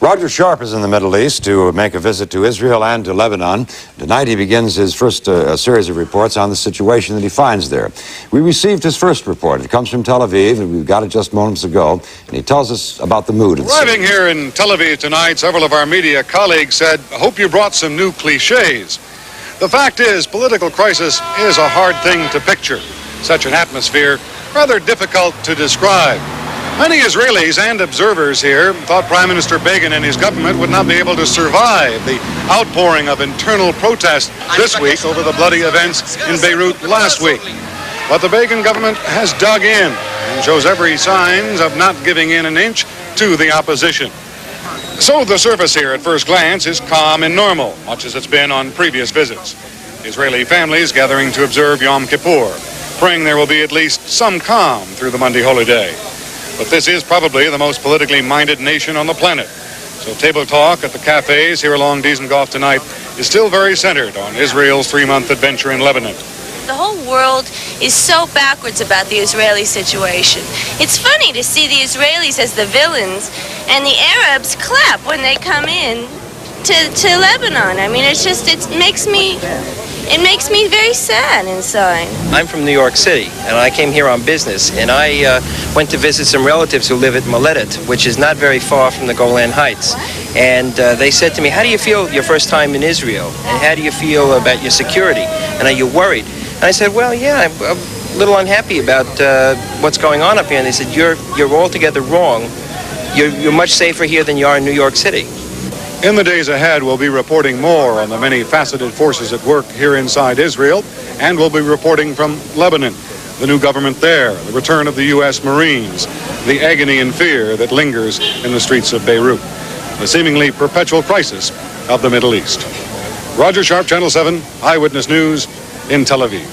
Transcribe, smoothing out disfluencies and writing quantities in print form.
Roger Sharp is in the Middle East to make a visit to Israel and to Lebanon. Tonight he begins his first series of reports on the situation that he finds there. We received his first report. It comes from Tel Aviv, and we got it just moments ago, and he tells us about the mood of the city. Arriving here in Tel Aviv tonight, several of our media colleagues said, "I hope you brought some new cliches." The fact is, political crisis is a hard thing to picture. Such an atmosphere, rather difficult to describe. Many Israelis and observers here thought Prime Minister Begin and his government would not be able to survive the outpouring of internal protest this week over the bloody events in Beirut last week. But the Begin government has dug in and shows every signs of not giving in an inch to the opposition. So the surface here at first glance is calm and normal, much as it's been on previous visits. Israeli families gathering to observe Yom Kippur, praying there will be at least some calm through the Monday holy day. But this is probably the most politically minded nation on the planet. So table talk at the cafes here along Dizengoff tonight is still very centered on Israel's 3-month adventure in Lebanon. The whole world is so backwards about the Israeli situation. It's funny to see the Israelis as the villains and the Arabs clap when they come in to Lebanon. I mean, it's just, it makes me very sad inside. I'm from New York City, and I came here on business, and I went to visit some relatives who live at Moledet, which is not very far from the Golan Heights. And they said to me, "How do you feel your first time in Israel? And how do you feel about your security? And are you worried?" And I said, "Well, yeah, I'm a little unhappy about what's going on up here." And they said, "You're altogether wrong. You're much safer here than you are in New York City." In the days ahead, we'll be reporting more on the many faceted forces at work here inside Israel, and we'll be reporting from Lebanon, the new government there, the return of the U.S. Marines, the agony and fear that lingers in the streets of Beirut, the seemingly perpetual crisis of the Middle East. Roger Sharp, Channel 7, Eyewitness News in Tel Aviv.